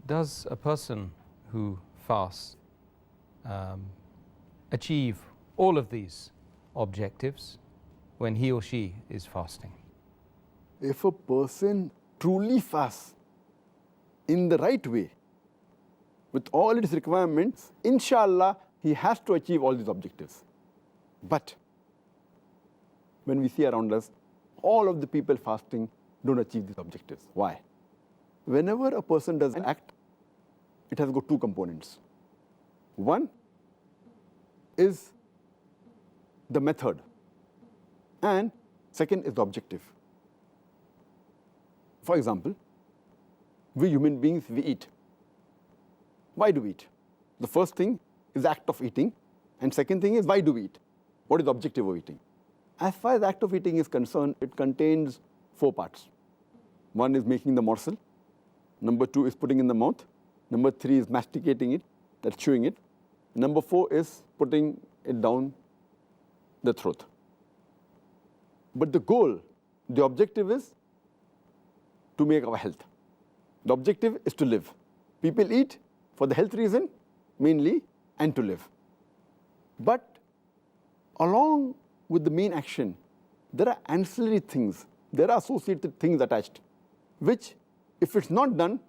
Does a person who fasts achieve all of these objectives when he or she is fasting? If a person truly fasts in the right way, with all its requirements, inshallah, he has to achieve all these objectives. But when we see around us, all of the people fasting don't achieve these objectives. Why? Whenever a person does an act, it has got two components. One is the method, and second is the objective. For example, we human beings, we eat. Why do we eat? The first thing is the act of eating, and second thing is why do we eat? What is the objective of eating? As far as the act of eating is concerned, it contains 4 parts. One is making the morsel. Number 2 is putting in the mouth. Number 3 is masticating it, that's chewing it. Number 4 is putting it down the throat. But the goal, the objective is to make our health. The objective is to live. People eat for the health reason mainly and to live. But along with the main action, there are ancillary things, there are associated things attached, which if it's not done,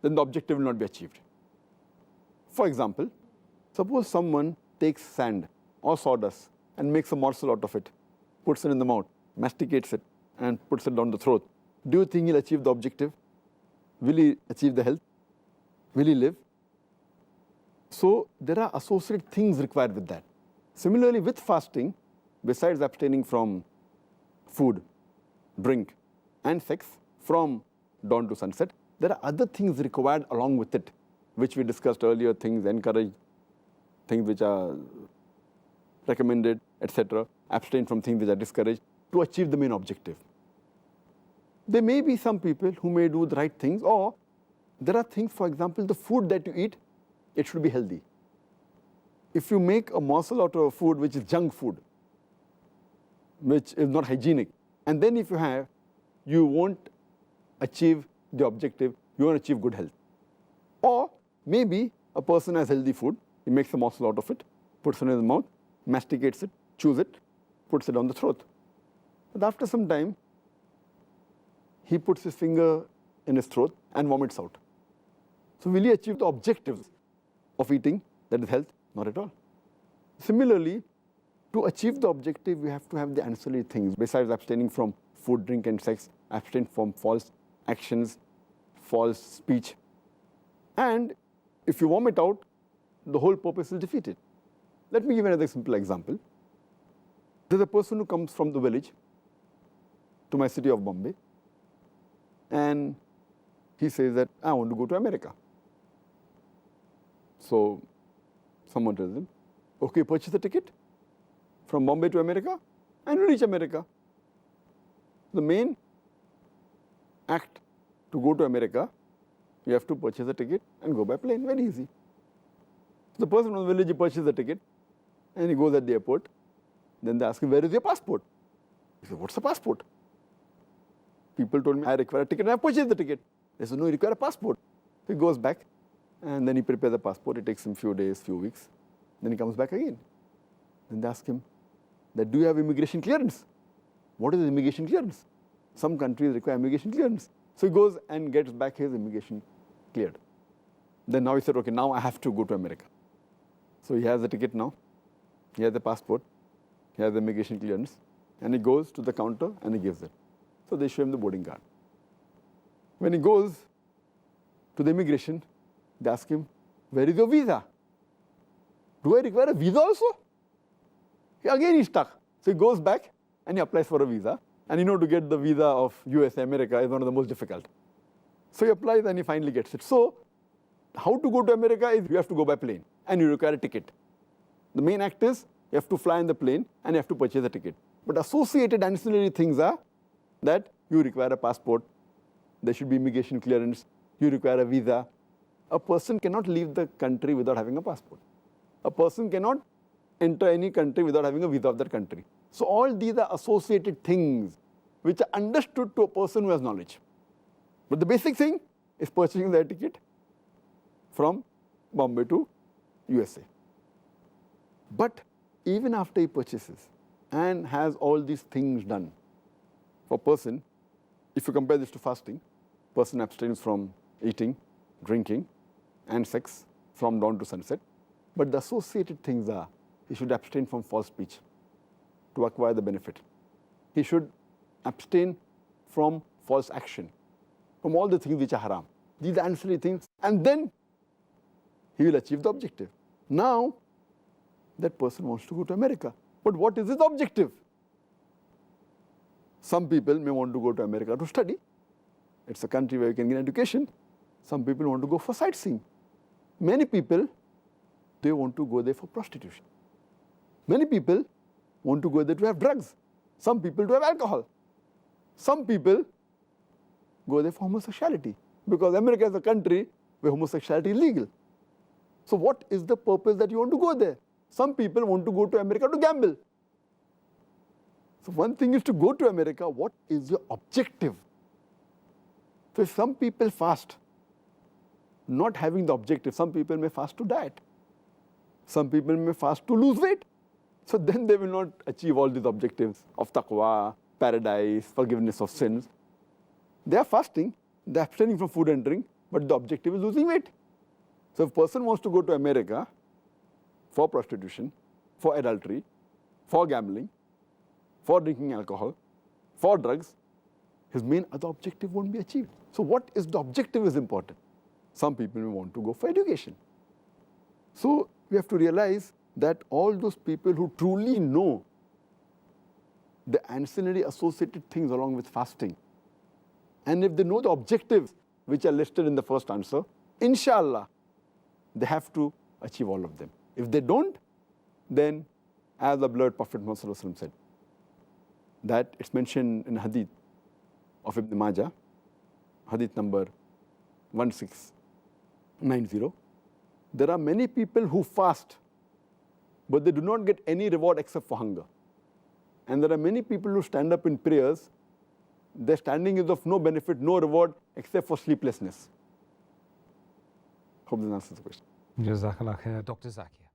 then the objective will not be achieved. For example, suppose someone takes sand or sawdust and makes a morsel out of it, puts it in the mouth, masticates it, and puts it down the throat. Do you think he'll achieve the objective? Will he achieve the health? Will he live? So there are associated things required with that. Similarly, with fasting, besides abstaining from food, drink, and sex from dawn to sunset, there are other things required along with it, which we discussed earlier, things encouraged, things which are recommended, etc. Abstain from things which are discouraged to achieve the main objective. There may be some people who may do the right things, or there are things, for example, the food that you eat, it should be healthy. If you make a morsel out of a food which is junk food, which is not hygienic, and then if you have, you won't achieve the objective, you won't achieve good health. Or maybe a person has healthy food, he makes a morsel out of it, puts it in his mouth, masticates it, chews it, puts it down the throat. But after some time, he puts his finger in his throat and vomits out. So will he achieve the objectives of eating, that is health? Not at all. Similarly, to achieve the objective, we have to have the ancillary things. Besides abstaining from food, drink, and sex, abstain from false actions, false speech. And if you vomit out, the whole purpose is defeated. Let me give another simple example. There's a person who comes from the village to my city of Bombay, and he says that, I want to go to America. So someone tells him, okay, purchase a ticket from Bombay to America, and you reach America. The main act to go to America, you have to purchase a ticket and go by plane, very easy. The person from the village, he purchases a ticket, and he goes at the airport. Then they ask him, where is your passport? He said, what's a passport? People told me, I require a ticket, and I purchased the ticket. They said, no, you require a passport. So he goes back, and then he prepares the passport. It takes him a few days, few weeks. Then he comes back again. Then they ask him, that, do you have immigration clearance? What is immigration clearance? Some countries require immigration clearance. So he goes and gets back his immigration cleared. Then now he said, okay, now I have to go to America. So he has the ticket now. He has the passport. He has the immigration clearance. And he goes to the counter and he gives it. So they show him the boarding card. When he goes to the immigration, they ask him, where is your visa? Do I require a visa also? Again he's stuck. So he goes back and he applies for a visa. And to get the visa of USA, America is one of the most difficult. So he applies and he finally gets it. So how to go to America is you have to go by plane and you require a ticket. The main act is you have to fly in the plane and you have to purchase a ticket. But associated ancillary things are that you require a passport, there should be immigration clearance, you require a visa. A person cannot leave the country without having a passport. A person cannot enter any country without having a visa of that country. So all these are associated things which are understood to a person who has knowledge. But the basic thing is purchasing the ticket from Bombay to USA. But even after he purchases and has all these things done, for a person, if you compare this to fasting, person abstains from eating, drinking, and sex from dawn to sunset. But the associated things are, he should abstain from false speech to acquire the benefit. He should abstain from false action, from all the things which are haram. These are ancillary things, and then he will achieve the objective. Now, that person wants to go to America. But what is his objective? Some people may want to go to America to study. It's a country where you can get education. Some people want to go for sightseeing. Many people, they want to go there for prostitution. Many people want to go there to have drugs. Some people to have alcohol. Some people go there for homosexuality, because America is a country where homosexuality is legal. So what is the purpose that you want to go there? Some people want to go to America to gamble. So one thing is to go to America, what is your objective? So if some people fast, not having the objective, some people may fast to diet. Some people may fast to lose weight. So then they will not achieve all these objectives of taqwa, paradise, forgiveness of sins. They are fasting, they are abstaining from food and drink, but the objective is losing weight. So if a person wants to go to America for prostitution, for adultery, for gambling, for drinking alcohol, for drugs, his main other objective won't be achieved. So what is the objective is important. Some people may want to go for education. So we have to realize that all those people who truly know the ancillary associated things along with fasting, and if they know the objectives which are listed in the first answer, inshallah, they have to achieve all of them. If they don't, then as the beloved Prophet Muhammad said, that it's mentioned in hadith of Ibn Majah, hadith number 1690, there are many people who fast, but they do not get any reward except for hunger. And there are many people who stand up in prayers, their standing is of no benefit, no reward, except for sleeplessness. Hope this answers the question. Jazakallah khair, Dr. Zakir.